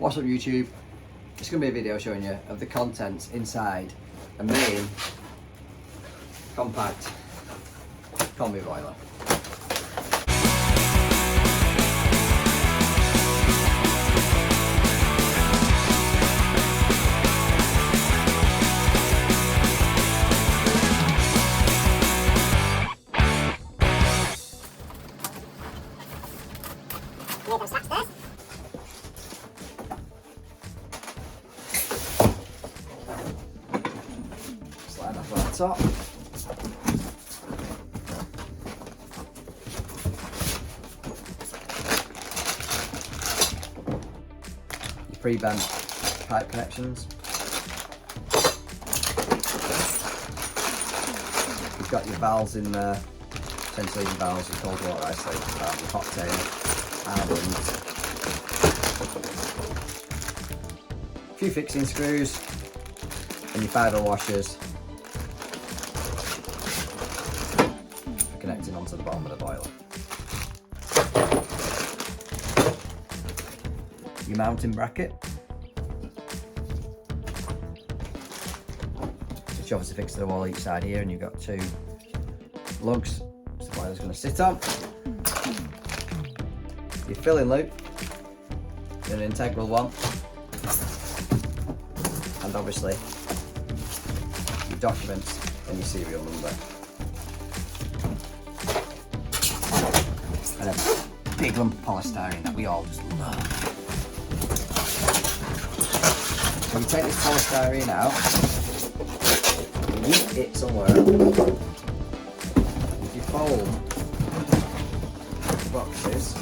What's up YouTube? It's going to be a video showing you of the contents inside a main compact combi boiler. Slide that on the top. Your pre-bent pipe connections. You've got your valves in there, ventilating valves, your cold water isolating valve, your hot tail, and a few fixing screws and your fibre washers for connecting onto the bottom of the boiler. Your mounting bracket, which obviously fixed to the wall each side here, and you've got two lugs the boiler's going to sit on. Your filling loop, an integral one, and obviously your documents and your serial number, and a big lump of polystyrene that we all just love. So you take this polystyrene out, you heat it somewhere. If you fold the boxes,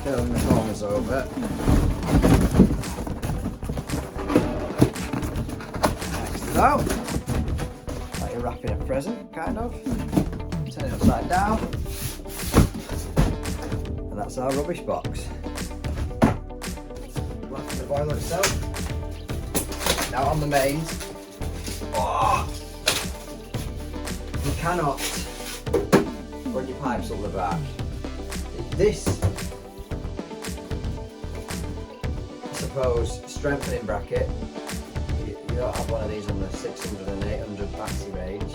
turn the corners over, next it out, like you're wrapping a present, kind of. Turn it upside down, and that's our rubbish box. Back to the boiler itself. Now on the mains, you cannot run your pipes up the back. This, I suppose, strengthening bracket, you don't have one of these on the 600 and 800 battery range,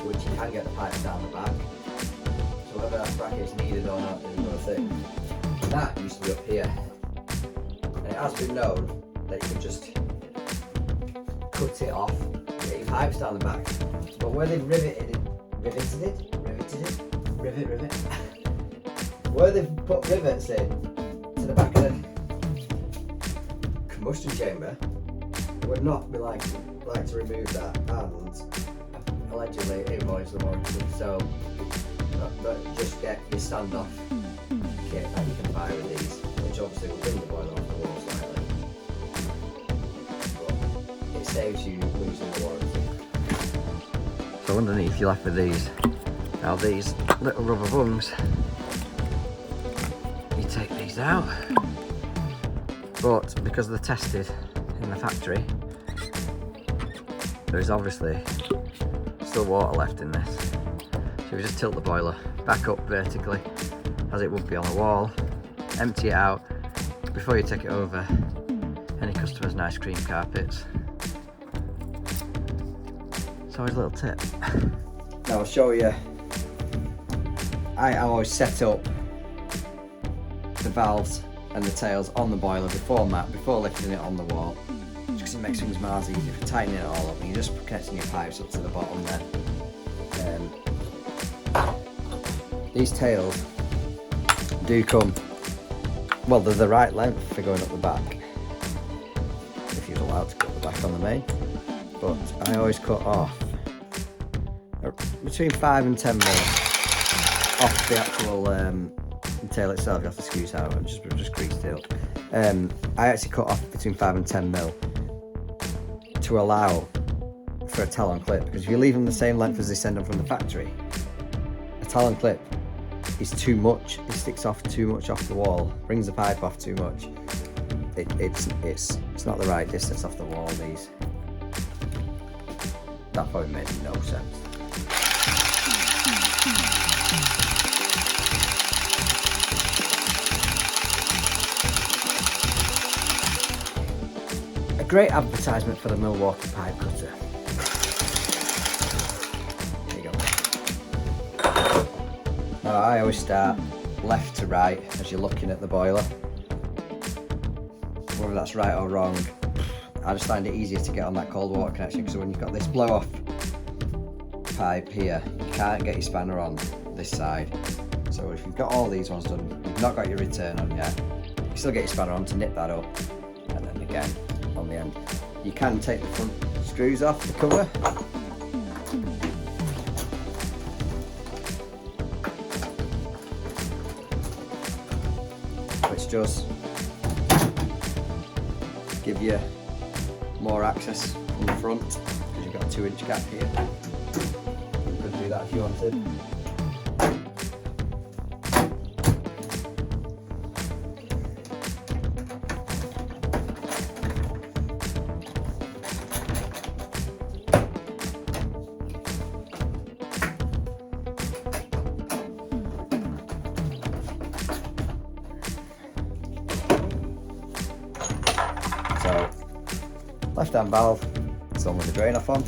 which you can get the pipes down the back. So whether that bracket is needed or not is another thing. That used to be up here, and it has been known that you can just cut it off, get your pipes down the back. But where they've rivet, where they've put rivets in to the back of the combustion chamber, would not be like to remove that, and allegedly it avoids the warranty. So but just get your standoff kit that you can buy with these, which obviously will bring the boiler off the wall slightly, but it saves you losing the warranty. So underneath you're left with these. Now these little rubber bungs, you take these out, but because they're tested in the factory, there is obviously still water left in this. So we just tilt the boiler back up vertically as it would be on a wall, empty it out before you take it over any customer's nice cream carpets. It's always a little tip. Now I'll show you. I always set up the valves and the tails on the boiler before lifting it on the wall, just because it makes things miles easier for tightening it all up, and you're just connecting your pipes up to the bottom there. These tails do come, well, they're the right length for going up the back, if you're allowed to cut the back on the main, but I always cut off between 5 and 10 mil off the actual tail itself. You have to squeeze out and just greased it up. I actually cut off between 5 and 10 mil to allow for a Talon clip, because if you leave them the same length as they send them from the factory, a Talon clip is too much. It sticks off too much off the wall, brings the pipe off too much. It's not the right distance off the wall. These, that probably made no sense. great advertisement for the Milwaukee pipe cutter. There you go. Now I always start left to right as you're looking at the boiler. Whether that's right or wrong, I just find it easier to get on that cold water connection, because when you've got this blow off pipe here, you can't get your spanner on this side. So if you've got all these ones done, you've not got your return on yet, you can still get your spanner on to nip that up, and then again on the end. You can take the front screws off the cover, which does give you more access from the front, because you've got a 2-inch gap here. You could do that if you wanted. So, left hand valve, it's on with the drain off on.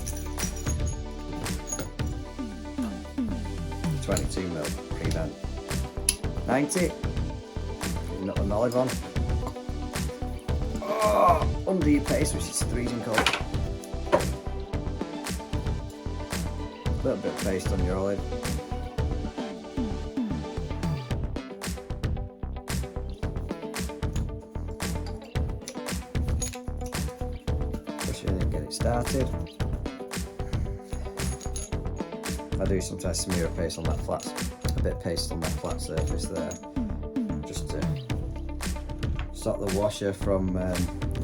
22mm prevent. 90. Nut and olive on. Oh, under your paste, which is freezing cold. A little bit of paste on your olive. And get it started. I do sometimes smear a paste on that flat, a bit of paste on that flat surface there, just to stop the washer from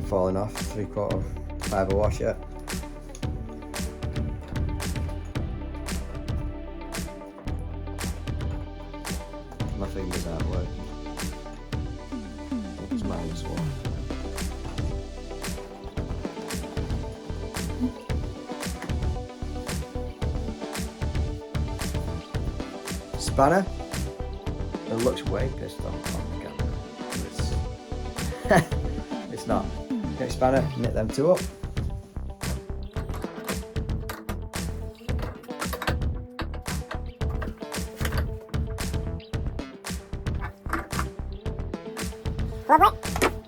falling off. 3/4 fibre washer. My fingers aren't working. It's -1. Spanner. It looks way pissed on the camera. It's not. Get your spanner, knit them two up. Lovely.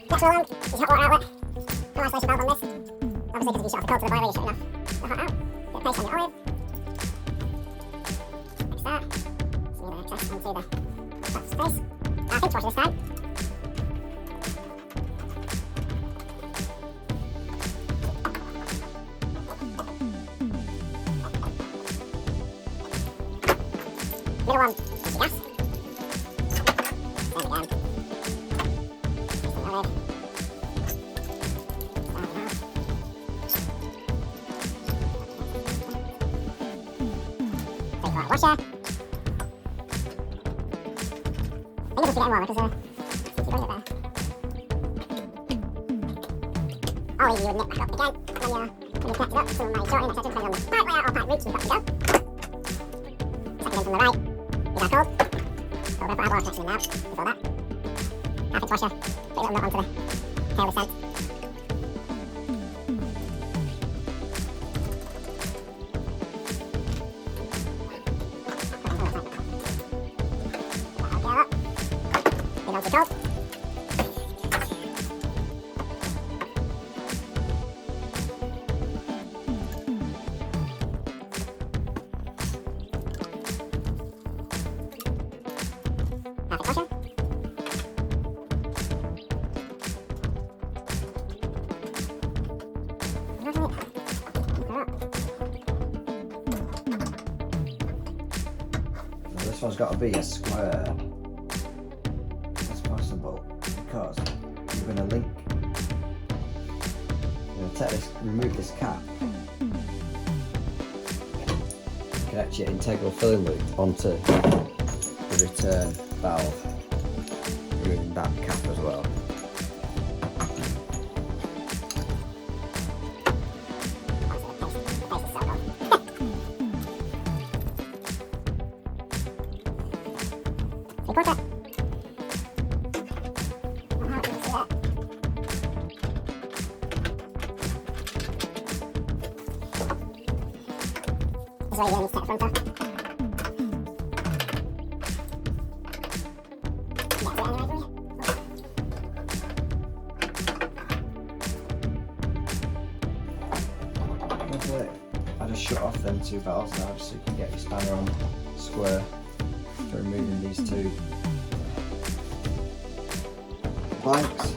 Next one along is hot water outlet. No isolation valve on this. Obviously, because if you shut off the cold to the boiler, you're shutting off the hot out. Bit of paste on your olive. Like that. Smear the excess onto the flat space. I think wash this time. Middle one is your gas. Same again. Olive. Washer. I think it must be getting warmer because it's going it there. Or you would nip back up again when you connect it up. Some might shorten, etc. depending on the pipe layout or pipe routes you've got to go. Second in from the right is our cold. So we're going to put our water connection in now before that. Half-inch washer, put a little nut onto the tail descent. Go. Half a cushion. This one's got to be a square. Because you're going to link, you're going to take this, remove this cap, connect your integral filling loop onto the return valve, removing that cap as well. This way you need to take the front off. Lovely. I just shut off them two valves now just so you can get your spanner on square for removing these two blanks.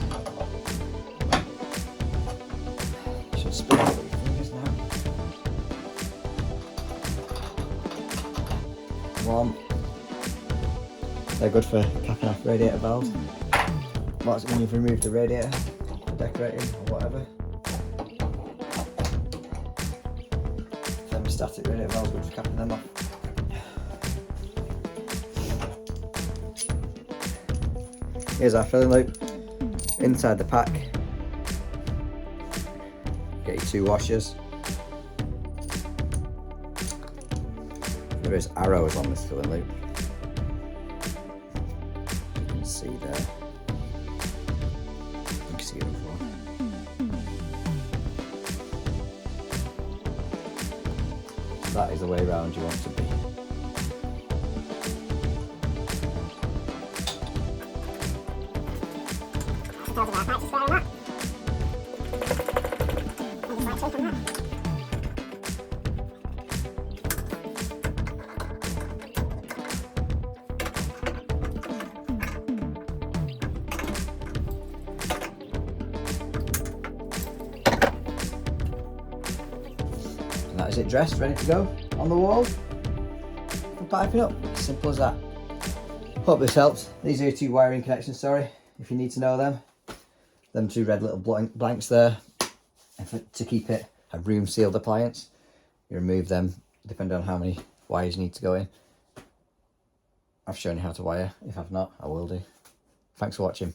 Should spin it with your fingers now. One. They're good for capping off radiator valves. That's when you've removed the radiator, the decorating or whatever. Thermostatic radiator valves good for capping them off. Here's our filling loop. Inside the pack, get your two washers. There is arrows on this filling loop. You can see there. You can see it before. That is the way around you want to be. Tells about pipe to square on that. And just like shape on that. And that is it dressed, ready to go on the wall for piping up. Simple as that. Hope this helps. These are your two wiring connections, sorry, if you need to know them. Them two red little blanks there. And to keep it a room sealed appliance, you remove them depending on how many wires you need to go in. I've shown you how to wire. If I've not, I will do. Thanks for watching.